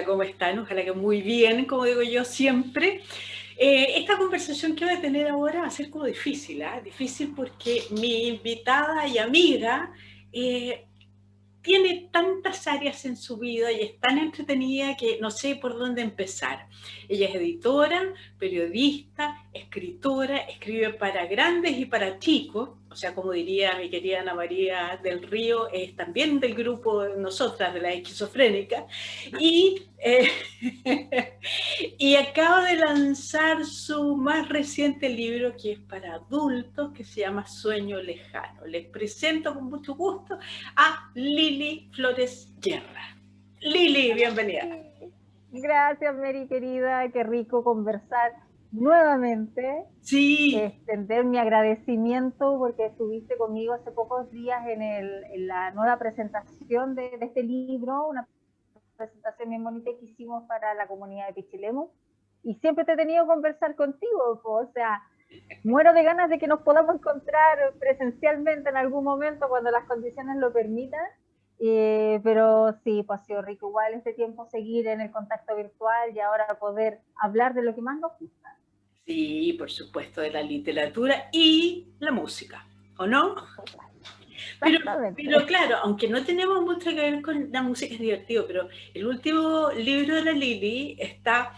¿Cómo están? Ojalá que muy bien, como digo yo siempre. Esta conversación que voy a tener ahora va a ser como difícil, ¿ah? Difícil porque mi invitada y amiga eh, tiene tantas áreas en su vida y es tan entretenida que no sé por dónde empezar. Ella es editora, periodista, escritora, escribe para grandes y para chicos, o sea, como diría mi querida Ana María del Río, es también del grupo de nosotras, de la esquizofrénica, y, y acaba de lanzar su más reciente libro que es para adultos, que se llama Sueño Lejano. Les presento con mucho gusto a Lili Flores Guerra. Lili, bienvenida. Sí. Gracias, Mary, querida. Qué rico conversar nuevamente. Sí, Extender mi agradecimiento porque estuviste conmigo hace pocos días en la nueva presentación de este libro, una presentación bien bonita que hicimos para la comunidad de Pichilemu. Y siempre te he tenido que conversar contigo, o sea, muero de ganas de que nos podamos encontrar presencialmente en algún momento cuando las condiciones lo permitan. Pero sí, pues ha sido rico igual este tiempo seguir en el contacto virtual y ahora poder hablar de lo que más nos gusta. sí, por supuesto, de la literatura y la música, ¿o no? Pero, pero Exactamente. claro, aunque no tenemos mucho que ver con la música, es divertido, pero el último libro de la Lili está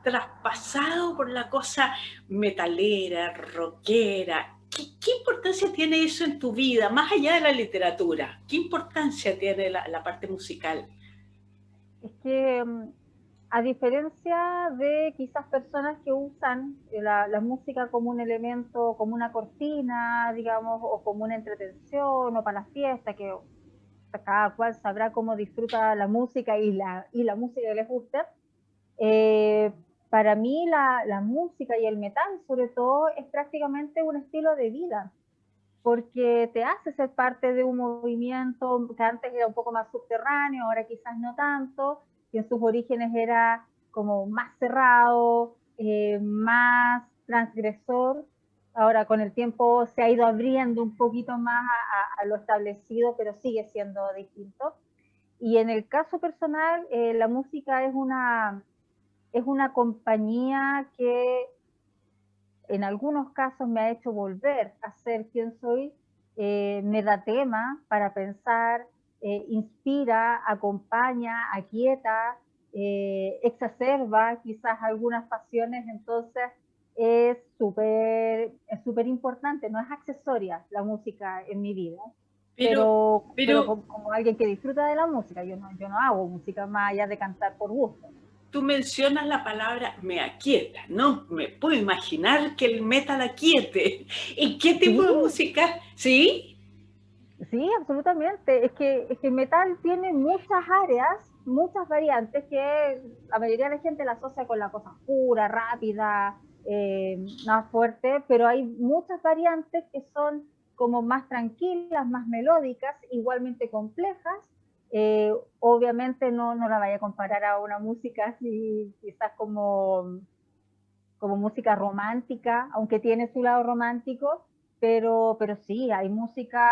traspasado por la cosa metalera, rockera. ¿Qué importancia tiene eso en tu vida, más allá de la literatura? ¿Qué importancia tiene la parte musical? Es que a diferencia de quizás personas que usan la música como un elemento, como una cortina, digamos, o como una entretención o para la fiesta, que cada cual sabrá cómo disfruta la música y la música que les gusta. Eh, para mí la música y el metal sobre todo es prácticamente un estilo de vida, porque te hace ser parte de un movimiento que antes era un poco más subterráneo, ahora quizás no tanto, que en sus orígenes era como más cerrado, más transgresor. Ahora con el tiempo se ha ido abriendo un poquito más a lo establecido, pero sigue siendo distinto. Y en el caso personal, la música es una compañía que en algunos casos me ha hecho volver a ser quien soy, me da tema para pensar, inspira, acompaña, aquieta, exacerba quizás algunas pasiones, entonces es súper importante, no es accesoria la música en mi vida, Pero, pero pero como alguien que disfruta de la música, yo no hago música más allá de cantar por gusto. tú mencionas la palabra me aquieta, ¿no? Me puedo imaginar que el metal aquiete. ¿Y qué tipo Sí, de música? ¿Sí? sí, absolutamente. Es que el metal tiene muchas áreas, muchas variantes que la mayoría de la gente la asocia con la cosa oscura, rápida, más fuerte, pero hay muchas variantes que son como más tranquilas, más melódicas, igualmente complejas. Obviamente no la vaya a comparar a una música así, quizás como música romántica, aunque tiene su lado romántico, pero sí, hay música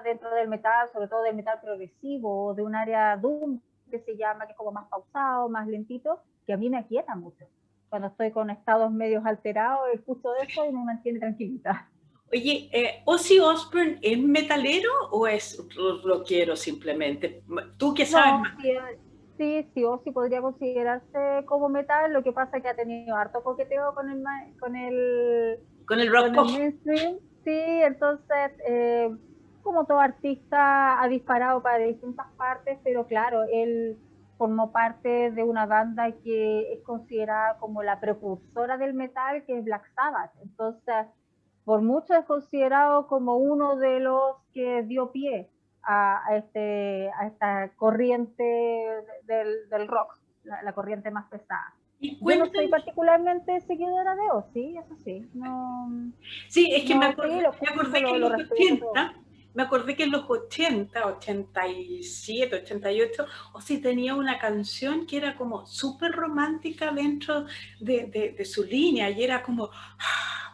dentro del metal, sobre todo del metal progresivo, de un área doom que se llama, que es como más pausado, más lentito, que a mí me aquieta mucho. Cuando estoy con estados medios alterados, escucho eso y me mantiene tranquilita. Oye, ¿Ozzy Osbourne es metalero o es rockero simplemente? Tú que sabes No, más. sí, sí o sí podría considerarse como metal, lo que pasa es que ha tenido harto coqueteo Con el rock con el pop. mainstream, sí, entonces, como todo artista, ha disparado para distintas partes, pero claro, él formó parte de una banda que es considerada como la precursora del metal, que es Black Sabbath. Entonces, por mucho es considerado como uno de los que dio pie a esta corriente del rock, la corriente más pesada. Y Yo no soy cuéntame. particularmente seguidora de Ozzy, eso sí, no, Sí, es que no, sí, lo me escucho, acordé que en lo los respeto todo. 80, me acordé que en los 80, 87, 88, Ozzy tenía una canción que era como súper romántica dentro de su línea y era como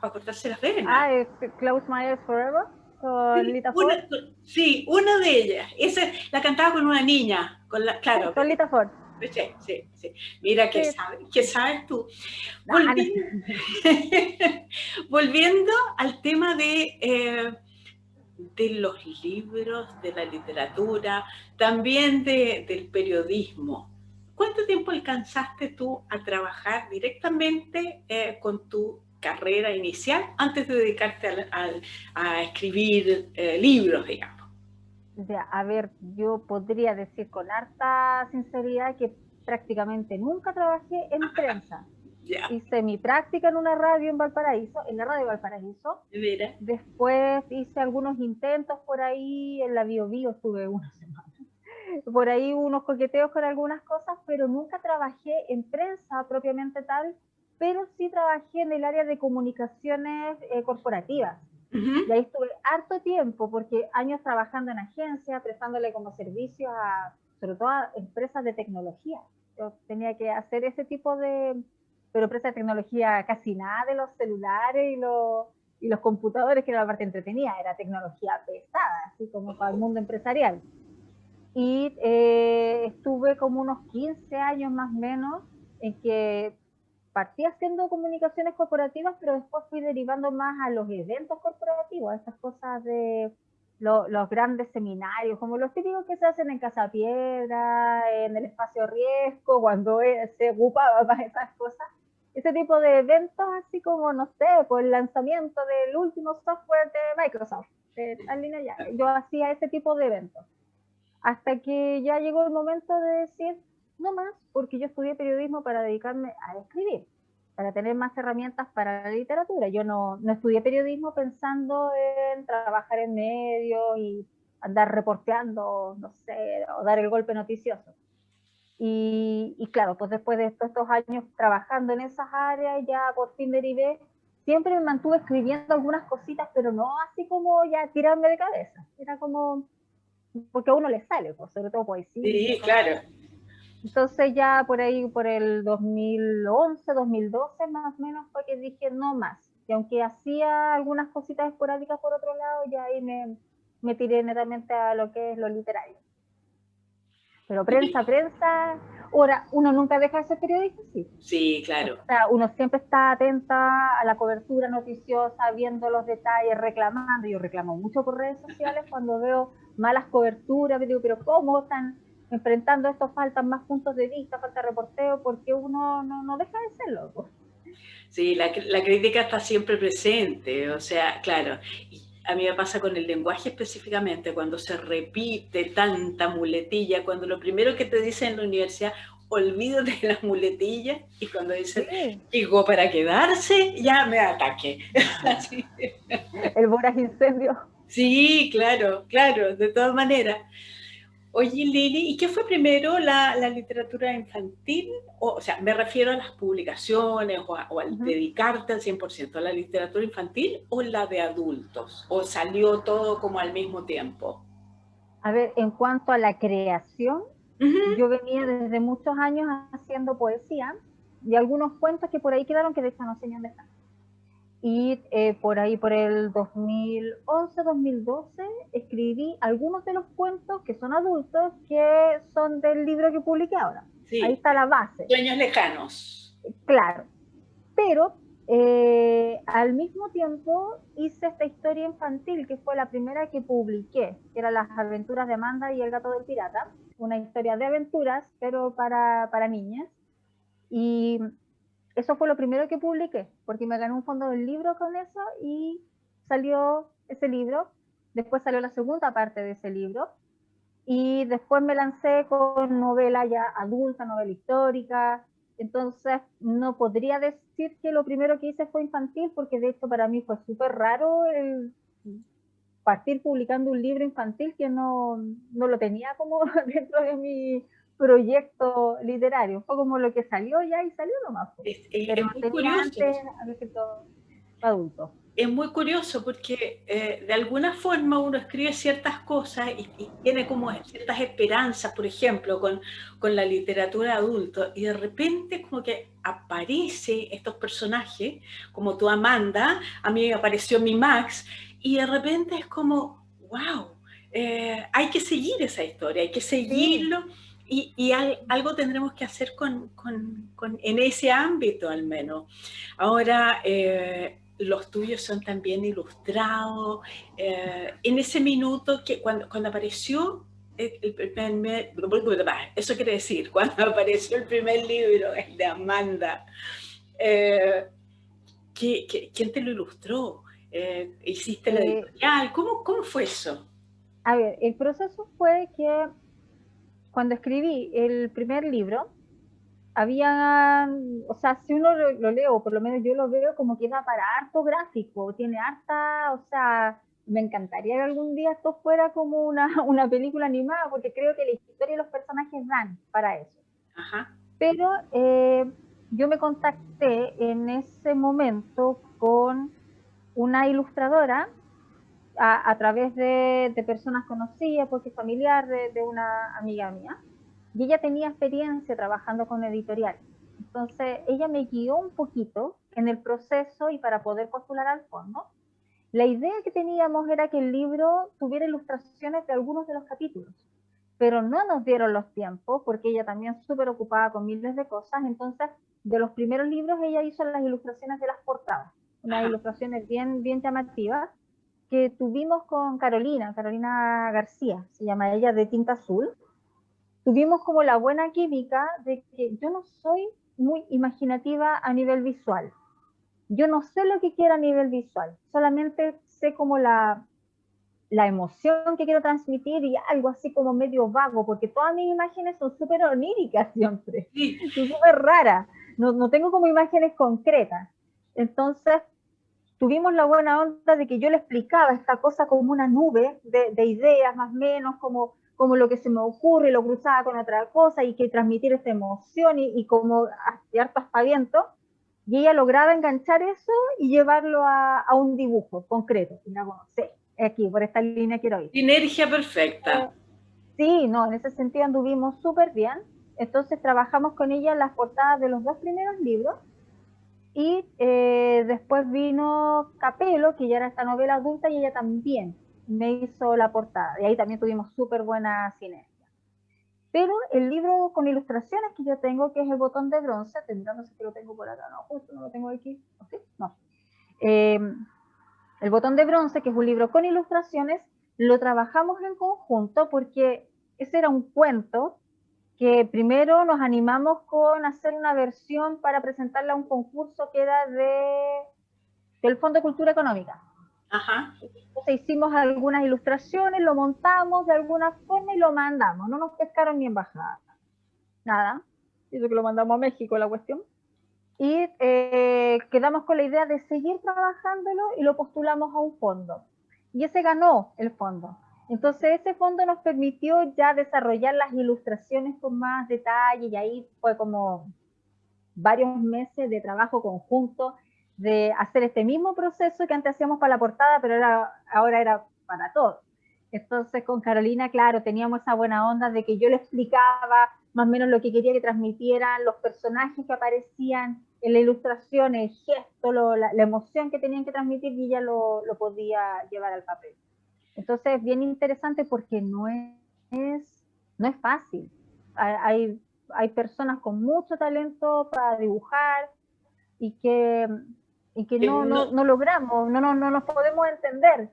para cortarse las venas. Ah, es Close My Eyes Forever, con Sí, Lita Ford. sí, una de ellas. Esa la cantaba con una niña, con la, Sí, claro, con Lita Ford. Sí, sí, sí. Mira, Sí. ¿qué sabes tú? Ah, no. Volviendo, volviendo al tema de los libros, de la literatura, también del periodismo. ¿Cuánto tiempo alcanzaste tú a trabajar directamente con tu carrera inicial antes de dedicarte a escribir libros, digamos? Ya, a ver, yo podría decir con harta sinceridad que prácticamente nunca trabajé en prensa. Ya, Hice mi práctica en una radio en Valparaíso, en la radio de Valparaíso. de veras. Después hice algunos intentos por ahí, en la Bio Bio estuve una semana. Por ahí unos coqueteos con algunas cosas, pero nunca trabajé en prensa propiamente tal, pero sí trabajé en el área de comunicaciones corporativas. Y Ujú. ahí estuve harto tiempo, porque años trabajando en agencias, prestándole como servicio a, sobre todo a empresas de tecnología. Yo tenía que hacer ese tipo de, pero empresas de tecnología casi nada de los celulares y los computadores, que era la parte entretenida, era tecnología pesada, así como para el mundo empresarial. Y estuve como unos 15 años más o menos en que partí haciendo comunicaciones corporativas, pero después fui derivando más a los eventos corporativos, a estas cosas de los grandes seminarios, como los típicos que se hacen en Casa Piedra, en el Espacio Riesgo, cuando se ocupaba más esas cosas. Ese tipo de eventos, así como, no sé, por el lanzamiento del último software de Microsoft, de tal línea ya. Yo hacía ese tipo de eventos hasta que ya llegó el momento de decir, no más, porque yo estudié periodismo para dedicarme a escribir, para tener más herramientas para la literatura. Yo no estudié periodismo pensando en trabajar en medios y andar reporteando, no sé, o dar el golpe noticioso. Y claro, pues después de todos estos años trabajando en esas áreas, ya por fin derivé, siempre me mantuve escribiendo algunas cositas, pero no así como ya tirarme de cabeza. Era como porque a uno le sale, pues, sobre todo poesía, Sí, cosas claro. así. Entonces ya por ahí, por el 2011, 2012 más o menos, fue que dije no más. Y aunque hacía algunas cositas esporádicas por otro lado, ya ahí me tiré netamente a lo que es lo literario. Pero prensa, ahora, uno nunca deja de ser periodista, sí. Sí, O claro. sea, uno siempre está atenta a la cobertura noticiosa, viendo los detalles, reclamando. Yo reclamo mucho por redes sociales cuando veo malas coberturas, me digo, pero ¿cómo están enfrentando esto? Faltan más puntos de vista, falta reporteo, porque uno no deja de serlo. Pues. Sí, la crítica está siempre presente, o sea, claro. Y a mí me pasa con el lenguaje específicamente, cuando se repite tanta muletilla, cuando lo primero que te dicen en la universidad, olvídate de las muletillas, y cuando dicen, Sí, llegó para quedarse, ya me ataque. Así. el voraz incendio. Sí, claro, claro, de todas maneras. Oye, Lili, ¿y qué fue primero, la literatura infantil? O sea, me refiero a las publicaciones o al Uh -huh. dedicarte al 100% a la literatura infantil o la de adultos, o salió todo como al mismo tiempo. A ver, en cuanto a la creación, Ujú. yo venía desde muchos años haciendo poesía y algunos cuentos que por ahí quedaron que de hecho no sé dónde están. Y por ahí, por el 2011, 2012, escribí algunos de los cuentos que son adultos, que son del libro que publiqué ahora. Ahí Sí, está la base, sueños lejanos. claro. Pero al mismo tiempo hice esta historia infantil, que fue la primera que publiqué, que era Las aventuras de Amanda y el gato del pirata. Una historia de aventuras, pero para niñas. Y eso fue lo primero que publiqué, porque me gané un fondo del libro con eso y salió ese libro. Después salió la segunda parte de ese libro y después me lancé con novela ya adulta, novela histórica. Entonces no podría decir que lo primero que hice fue infantil, porque de hecho para mí fue súper raro el partir publicando un libro infantil que no lo tenía como dentro de mi proyecto literario. Fue como lo que salió ya y salió nomás. Pero Es muy tenía curioso. antes había escrito adulto. Es muy curioso porque de alguna forma uno escribe ciertas cosas y tiene como ciertas esperanzas, por ejemplo, con la literatura adulto, y de repente como que aparecen estos personajes, como tu Amanda, a mí me apareció mi Max, y de repente es como, wow, hay que seguir esa historia, hay que Sí, seguirlo, algo tendremos que hacer en ese ámbito al menos. Ahora, los tuyos son también ilustrados. En ese minuto, cuando apareció, eso quiere decir, cuando apareció el primer libro, el de Amanda, ¿quién te lo ilustró? ¿Hiciste la editorial? ¿Cómo fue eso? A ver, el proceso fue que cuando escribí el primer libro, había, o sea, si uno lo lee, o por lo menos yo lo veo como que da para harto gráfico, tiene harta, o sea, me encantaría que algún día esto fuera como una película animada, porque creo que la historia y los personajes dan para eso. Ajá. Pero yo me contacté en ese momento con una ilustradora a través de personas conocidas, porque es familiar de una amiga mía, y ella tenía experiencia trabajando con editoriales. Entonces, ella me guió un poquito en el proceso y para poder postular al fondo. La idea que teníamos era que el libro tuviera ilustraciones de algunos de los capítulos, pero no nos dieron los tiempos, porque ella también súper ocupada con miles de cosas. Entonces, de los primeros libros, ella hizo las ilustraciones de las portadas, unas ilustraciones bien, bien llamativas, que tuvimos con Carolina García, se llama ella, de Tinta Azul. Tuvimos como la buena química de que yo no soy muy imaginativa a nivel visual. Yo no sé lo que quiero a nivel visual, solamente sé como la emoción que quiero transmitir y algo así como medio vago, porque todas mis imágenes son súper oníricas siempre, Sí. son súper raras, no tengo como imágenes concretas. Entonces, tuvimos la buena onda de que yo le explicaba esta cosa como una nube de ideas, más o menos, como lo que se me ocurre, lo cruzaba con otra cosa y que transmitir esta emoción y como harto aspaviento. Y ella lograba enganchar eso y llevarlo a un dibujo concreto. Y luego, sí, aquí, por esta línea quiero ir. Sinergia perfecta. Sí, no, en ese sentido anduvimos súper bien. Entonces trabajamos con ella en las portadas de los 2 primeros libros. Y después vino Capelo, que ya era esta novela adulta, y ella también me hizo la portada. Y ahí también tuvimos súper buena sinergia. Pero el libro con ilustraciones que yo tengo, que es El botón de bronce, no sé si lo tengo por acá, no, justo no lo tengo aquí. ¿Sí? No. El botón de bronce, que es un libro con ilustraciones, lo trabajamos en conjunto porque ese era un cuento que primero nos animamos con hacer una versión para presentarla a un concurso que era del Fondo de Cultura Económica. Ajá. Entonces hicimos algunas ilustraciones, lo montamos de alguna forma y lo mandamos. No nos pescaron ni embajada. Nada. Eso que lo mandamos a México la cuestión. Y quedamos con la idea de seguir trabajándolo y lo postulamos a un fondo. Y ese ganó el fondo. Entonces ese fondo nos permitió ya desarrollar las ilustraciones con más detalle y ahí fue como varios meses de trabajo conjunto de hacer este mismo proceso que antes hacíamos para la portada, pero ahora era para todo. Entonces con Carolina, claro, teníamos esa buena onda de que yo le explicaba más o menos lo que quería que transmitieran los personajes que aparecían en la ilustración, el gesto, la emoción que tenían que transmitir, y ella lo podía llevar al papel. Entonces es bien interesante porque no es fácil. Hay personas con mucho talento para dibujar y que no logramos, no nos podemos entender.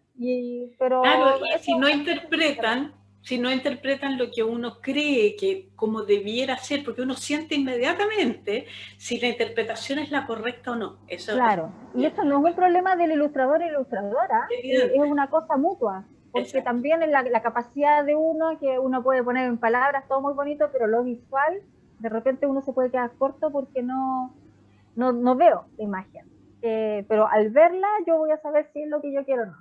Pero claro, y si no interpretan lo que uno cree que como debiera ser, porque uno siente inmediatamente si la interpretación es la correcta o no. Claro, y eso no es un problema del ilustrador e ilustradora, es una cosa mutua, porque exacto, también es la capacidad de uno, que uno puede poner en palabras todo muy bonito, pero lo visual, de repente uno se puede quedar corto porque no veo la imagen. Pero al verla yo voy a saber si es lo que yo quiero o no.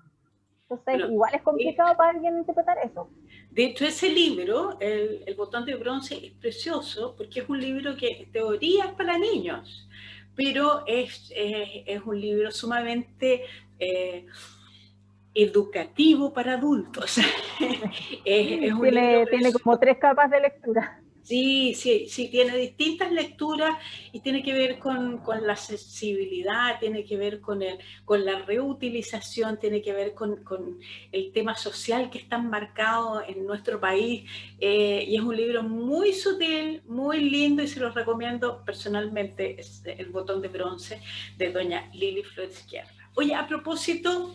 Entonces, bueno, igual es complicado para alguien interpretar eso. De hecho, ese libro, el botón de bronce, es precioso porque es un libro que en teoría es para niños, pero es un libro sumamente educativo para adultos. Tiene como 3 capas de lectura. Sí, sí, sí, tiene distintas lecturas y tiene que ver con la accesibilidad, tiene que ver con la reutilización, tiene que ver con el tema social que está marcado en nuestro país. Y es un libro muy sutil, muy lindo y se lo recomiendo personalmente, es El botón de bronce de doña Lili Flores Izquierda. Oye, a propósito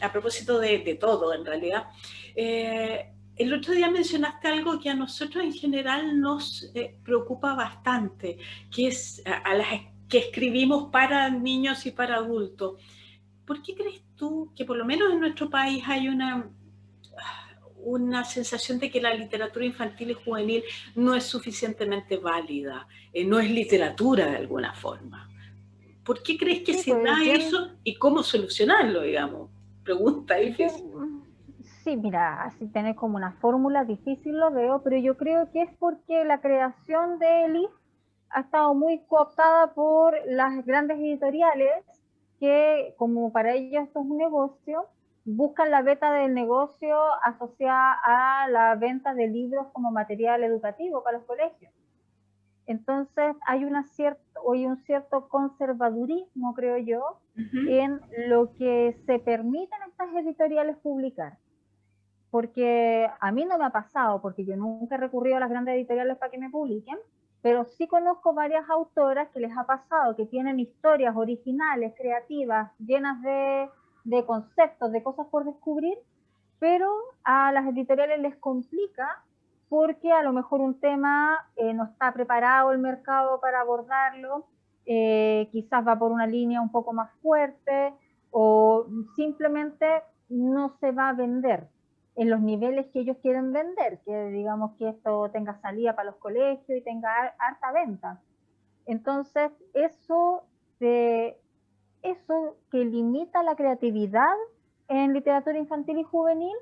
de todo en realidad, el otro día mencionaste algo que a nosotros en general nos preocupa bastante, que es a las que escribimos para niños y para adultos. ¿Por qué crees tú que por lo menos en nuestro país hay una sensación de que la literatura infantil y juvenil no es suficientemente válida, no es literatura de alguna forma? ¿Por qué crees que Sí, se da pues eso y cómo solucionarlo, digamos? Pregunta difícil. sí, mira, así tener como una fórmula difícil lo veo, pero yo creo que es porque la creación de Elif ha estado muy cooptada por las grandes editoriales que, como para ellos esto es un negocio, buscan la beta del negocio asociada a la venta de libros como material educativo para los colegios. Entonces hay un cierto conservadurismo, creo yo, Uh -huh. en lo que se permiten estas editoriales publicar. Porque a mí no me ha pasado, porque yo nunca he recurrido a las grandes editoriales para que me publiquen, pero sí conozco varias autoras que les ha pasado, que tienen historias originales, creativas, llenas de conceptos, de cosas por descubrir, pero a las editoriales les complica porque a lo mejor un tema no está preparado el mercado para abordarlo, quizás va por una línea un poco más fuerte o simplemente no se va a vender en los niveles que ellos quieren vender, que digamos que esto tenga salida para los colegios y tenga harta venta. Entonces, eso que limita la creatividad en literatura infantil y juvenil,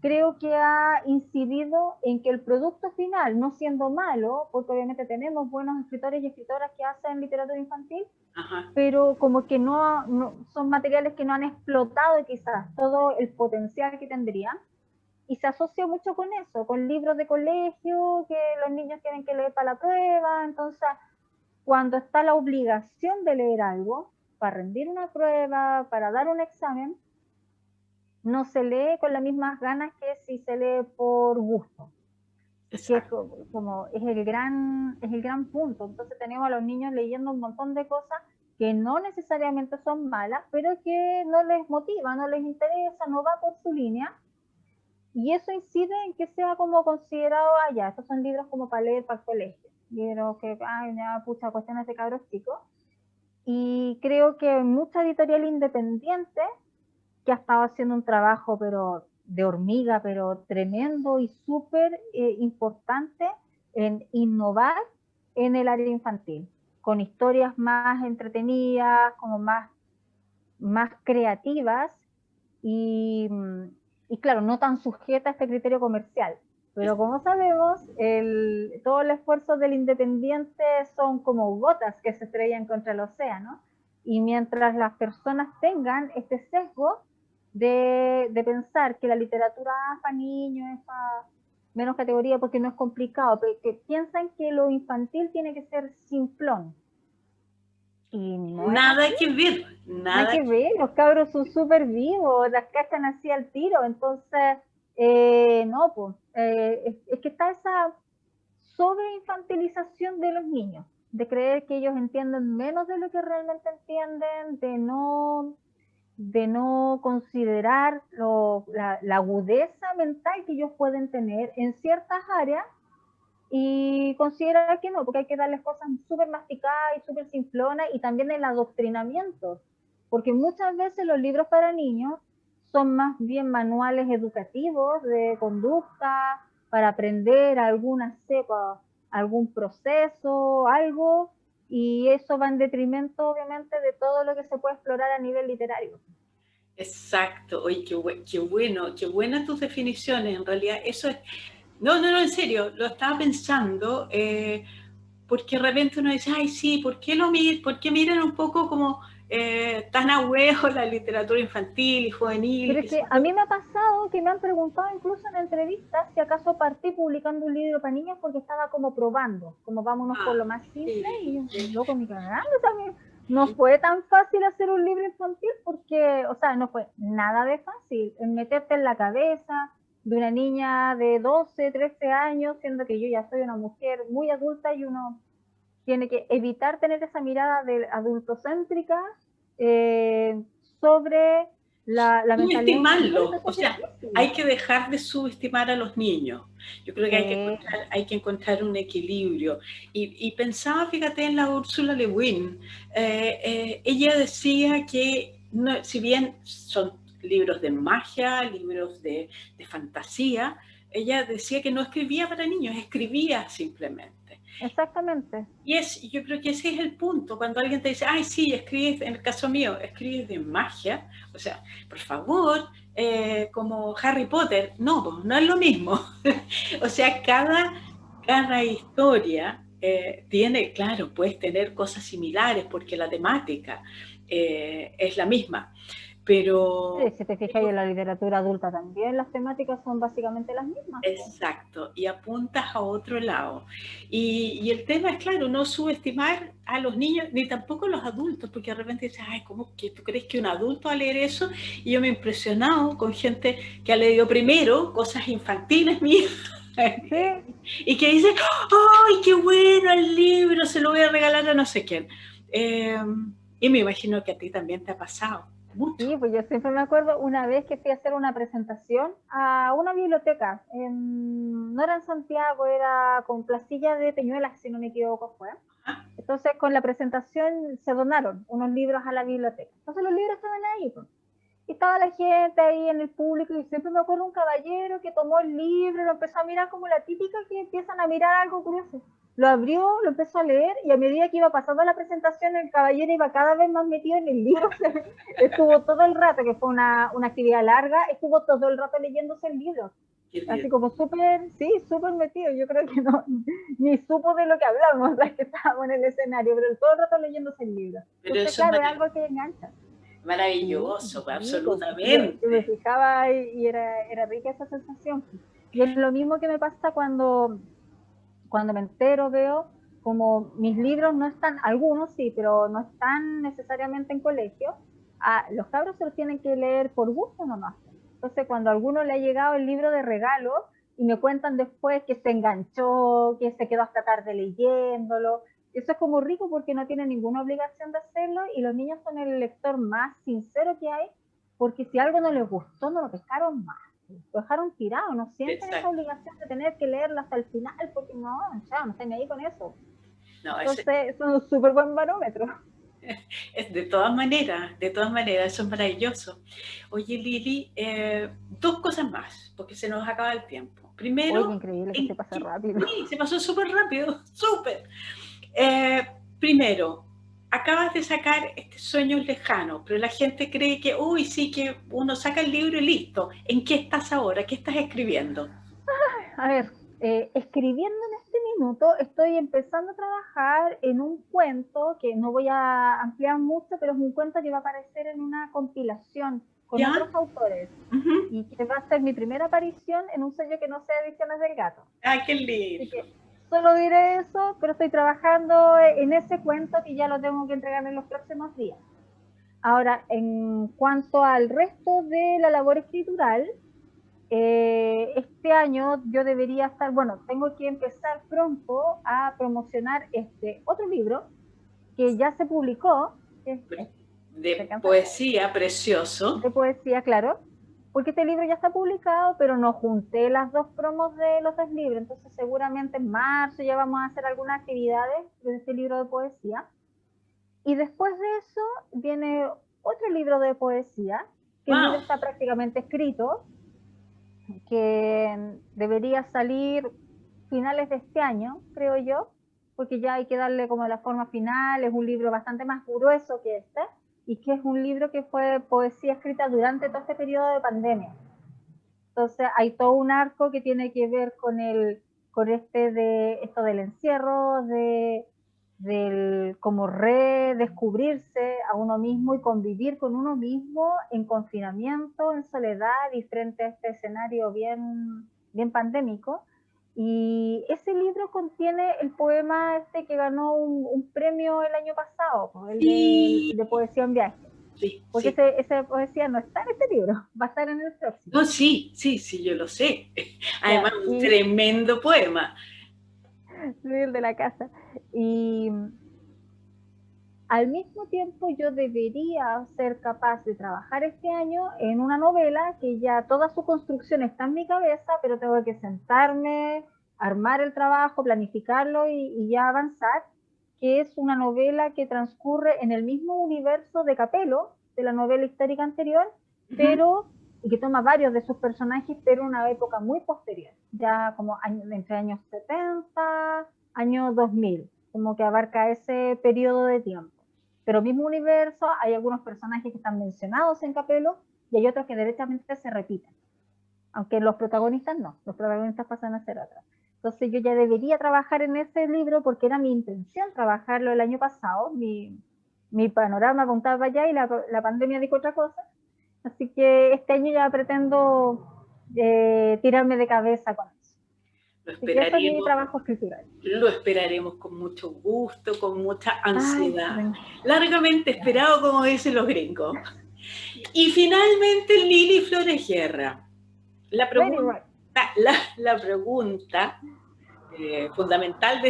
creo que ha incidido en que el producto final, no siendo malo, porque obviamente tenemos buenos escritores y escritoras que hacen literatura infantil, Ajá. pero como que no son materiales que no han explotado quizás todo el potencial que tendrían, y se asocia mucho con eso, con libros de colegio que los niños tienen que leer para la prueba. Entonces, cuando está la obligación de leer algo, para rendir una prueba, para dar un examen, no se lee con las mismas ganas que si se lee por gusto. Que es Exacto. como es el gran punto. Entonces tenemos a los niños leyendo un montón de cosas que no necesariamente son malas, pero que no les motiva, no les interesa, no va por su línea. Y eso incide en que sea como considerado, ya, estos son libros como para leer para el colegio. Libros que, ya, pucha, cuestiones de cabros chicos. Y creo que mucha editorial independiente que ha estado haciendo un trabajo pero de hormiga, pero tremendo y súper importante en innovar en el área infantil, con historias más entretenidas, como más creativas y, y claro, no tan sujeta a este criterio comercial. Pero como sabemos, todo el esfuerzo del independiente son como gotas que se estrellan contra el océano, y mientras las personas tengan este sesgo de pensar que la literatura para niños es para menos categoría porque no es complicado, pero que piensan que lo infantil tiene que ser simplón, y no es Nada así. que ver, Nada nada que que ver, los cabros son súper vivos, las cachan así al tiro. Entonces, no, pues, es que está esa sobreinfantilización de los niños, de creer que ellos entienden menos de lo que realmente entienden, de no considerar la agudeza mental que ellos pueden tener en ciertas áreas, y considerar que no, porque hay que darles cosas súper masticadas y súper simplonas, y también el adoctrinamiento, porque muchas veces los libros para niños son más bien manuales educativos de conducta, para aprender alguna cepa, algún proceso, algo, y eso va en detrimento obviamente de todo lo que se puede explorar a nivel literario. Exacto, oye, qué bueno, qué buenas tus definiciones, en realidad, eso es, no, no, no, en serio, lo estaba pensando, porque de repente uno dice, ay, sí, ¿por qué miran un poco como tan a huevo la literatura infantil y juvenil. Pero es que a mí me ha pasado que me han preguntado incluso en entrevistas si acaso partí publicando un libro para niños porque estaba como probando, como vámonos por lo más simple, y yo, loco, ni cagando, o sea, no fue tan fácil hacer un libro infantil porque, o sea, no fue nada de fácil, en meterte en la cabeza de una niña de 12, 13 años, siendo que yo ya soy una mujer muy adulta y uno tiene que evitar tener esa mirada de adultocéntrica sobre la mentalidad infantil. Subestimarlo, o sea, hay que dejar de subestimar a los niños. Yo creo que hay que encontrar un equilibrio. Y pensaba, fíjate, en la Úrsula Le Guin. Ella decía que, no, si bien son libros de magia, libros de fantasía, ella decía que no escribía para niños, escribía simplemente. Exactamente. Y yo creo que ese es el punto, cuando alguien te dice, ay, sí, escribes, en el caso mío, escribes de magia, o sea, por favor, como Harry Potter, no, no es lo mismo. O sea, cada historia tiene, claro, puedes tener cosas similares porque la temática es la misma, pero... Sí, si te fijas en la literatura adulta también, las temáticas son básicamente las mismas. Exacto, y apuntas a otro lado. Y el tema es, claro, no subestimar a los niños, ni tampoco a los adultos, porque de repente dices, ay, ¿cómo que tú crees que un adulto va a leer eso? Y yo me he impresionado con gente que ha leído primero cosas infantiles mías, Sí. y que dice, ¡ay, qué bueno el libro! Se lo voy a regalar a no sé quién. Y me imagino que a ti también te ha pasado. Mucho. Sí, pues yo siempre me acuerdo una vez que fui a hacer una presentación a una biblioteca, no era en Santiago, era con Placilla de Peñuelas, si no me equivoco fue. Entonces con la presentación se donaron unos libros a la biblioteca. Entonces los libros estaban ahí, pues. Y estaba la gente ahí en el público y siempre me acuerdo un caballero que tomó el libro, lo empezó a mirar como la típica que empiezan a mirar algo curioso. Lo abrió, lo empezó a leer y a medida que iba pasando la presentación el caballero iba cada vez más metido en el libro. Estuvo todo el rato, que fue una actividad larga, estuvo todo el rato leyéndose el libro. Así como súper, sí, súper metido. Yo creo que no, ni supo de lo que hablamos, las que estábamos en el escenario, pero todo el rato leyéndose el libro. Pero entonces, eso claro, es algo que engancha. maravilloso, Sí, absolutamente. yo me fijaba y era rica esa sensación. Y es lo mismo que me pasa cuando me entero, veo como mis libros no están, algunos sí, pero no están necesariamente en colegio. Los cabros se los tienen que leer por gusto nomás. Entonces, cuando a alguno le ha llegado el libro de regalo y me cuentan después que se enganchó, que se quedó hasta tarde leyéndolo, eso es como rico porque no tiene ninguna obligación de hacerlo y los niños son el lector más sincero que hay, porque si algo no les gustó, no lo pescaron más, lo dejaron tirado, no sienten esa obligación de tener que leerlo hasta el final, porque no, chao, no estén ahí con eso. No, entonces, eso es un súper buen barómetro. De todas maneras, eso es maravilloso. Oye, Lili, dos cosas más, porque se nos acaba el tiempo. Primero, oye, increíble que se pasa rápido. Sí, se pasó súper rápido, súper. Primero, acabas de sacar Sueños Lejanos, pero la gente cree que, uy, sí, que uno saca el libro y listo. ¿En qué estás ahora? ¿Qué estás escribiendo? A ver, escribiendo en este minuto, estoy empezando a trabajar en un cuento que no voy a ampliar mucho, pero es un cuento que va a aparecer en una compilación con otros autores y que va a ser mi primera aparición en un sello que no sea Ediciones del Gato. ¡Ay, qué lindo! Así que solo diré eso, pero estoy trabajando en ese cuento que ya lo tengo que entregar en los próximos días. Ahora, en cuanto al resto de la labor escritural, este año yo debería estar, bueno, tengo que empezar pronto a promocionar este otro libro que ya se publicó. De poesía, precioso. De poesía, claro, porque este libro ya está publicado, pero no junté las dos promos de los dos libros, entonces seguramente en marzo ya vamos a hacer algunas actividades de este libro de poesía. Y después de eso viene otro libro de poesía, que el libro está prácticamente escrito, que debería salir finales de este año, creo yo, porque ya hay que darle como la forma final, es un libro bastante más grueso que este, y que es un libro que fue poesía escrita durante todo este periodo de pandemia. Entonces hay todo un arco que tiene que ver con esto del encierro, de del como redescubrirse a uno mismo y convivir con uno mismo en confinamiento, en soledad y frente a este escenario bien pandémico. Y ese libro contiene el poema este que ganó un premio el año pasado, el Sí, de Poesía en Viaje. sí, Porque sí. esa poesía no está en este libro, va a estar en el próximo. No, sí, sí, sí, yo lo sé. Además, Ya, un tremendo poema. el de la casa. Y al mismo tiempo yo debería ser capaz de trabajar este año en una novela que ya toda su construcción está en mi cabeza, pero tengo que sentarme, armar el trabajo, planificarlo y ya avanzar, que es una novela que transcurre en el mismo universo de Capelo, de la novela histórica anterior, pero y que toma varios de sus personajes, pero en una época muy posterior, ya como entre años 70, años 2000, como que abarca ese periodo de tiempo. Pero mismo universo, hay algunos personajes que están mencionados en Capelo y hay otros que derechamente se repiten. Aunque los protagonistas no, los protagonistas pasan a ser otros. Entonces yo ya debería trabajar en ese libro porque era mi intención trabajarlo el año pasado. Mi panorama apuntaba para allá y la pandemia dijo otra cosa. Así que este año ya pretendo tirarme de cabeza con eso. Lo Así que eso es mi esperaremos, trabajo escritural. lo esperaremos con mucho gusto, con mucha Ay, ansiedad. Largamente esperado, como dicen los gringos. Y finalmente, Lili Flores Guerra. La pregunta, la pregunta fundamental de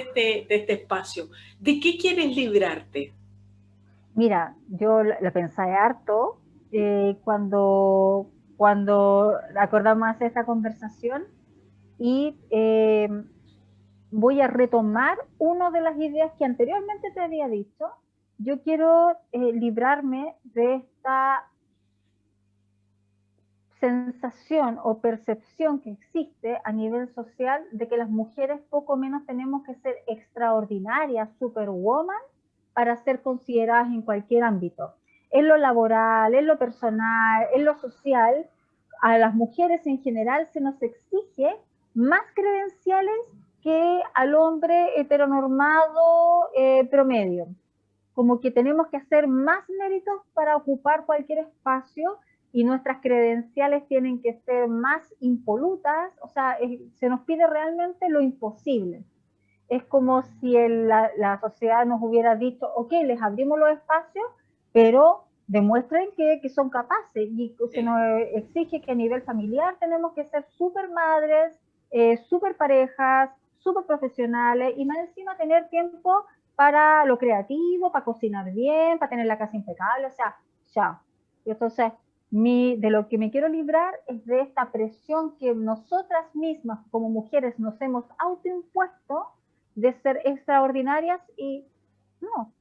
este espacio, ¿de qué quieres librarte? Mira, yo la pensé harto cuando acordamos hacer esta conversación y voy a retomar una de las ideas que anteriormente te había dicho. Yo quiero librarme de esta sensación o percepción que existe a nivel social de que las mujeres poco menos tenemos que ser extraordinarias, superwoman, para ser consideradas en cualquier ámbito. En lo laboral, en lo personal, en lo social, a las mujeres en general se nos exige más credenciales que al hombre heteronormado promedio. Como que tenemos que hacer más méritos para ocupar cualquier espacio y nuestras credenciales tienen que ser más impolutas, o sea, se nos pide realmente lo imposible. Es como si la sociedad nos hubiera dicho, ok, les abrimos los espacios, pero demuestren que son capaces y se nos exige que a nivel familiar tenemos que ser súper madres, súper parejas, súper profesionales y más encima tener tiempo para lo creativo, para cocinar bien, para tener la casa impecable, o sea, ya. Entonces, de lo que me quiero librar es de esta presión que nosotras mismas como mujeres nos hemos autoimpuesto de ser extraordinarias y no,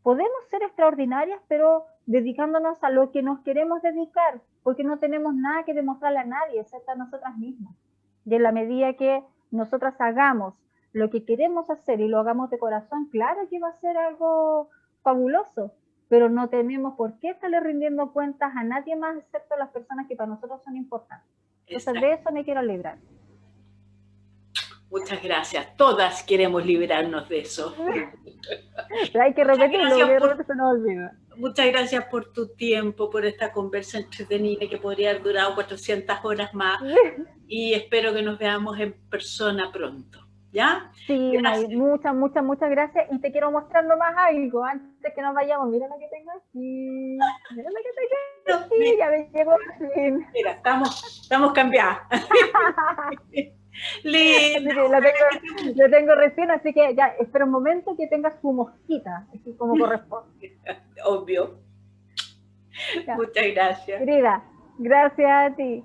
podemos ser extraordinarias, pero dedicándonos a lo que nos queremos dedicar, porque no tenemos nada que demostrarle a nadie, excepto a nosotras mismas. Y en la medida que nosotras hagamos lo que queremos hacer y lo hagamos de corazón, claro que va a ser algo fabuloso, pero no tenemos por qué estarle rindiendo cuentas a nadie más excepto a las personas que para nosotros son importantes. Entonces de eso me quiero librar. Muchas gracias. Todas queremos liberarnos de eso. Pero hay que repetirlo, porque de repente se nos olvida. Muchas gracias por tu tiempo, por esta conversa entretenida que podría haber durado 400 horas más. Y espero que nos veamos en persona pronto. ¿Ya? Sí, May, muchas gracias. Y te quiero mostrar nomás algo antes que nos vayamos. Mira lo que tengo aquí. Mira lo que tengo aquí. Ya me llegó al fin. Mira, estamos cambiadas. Lindo. La tengo recién, así que ya espera un momento que tenga su mosquita, así como corresponde. Obvio. Ya. Muchas gracias. Querida, gracias a ti.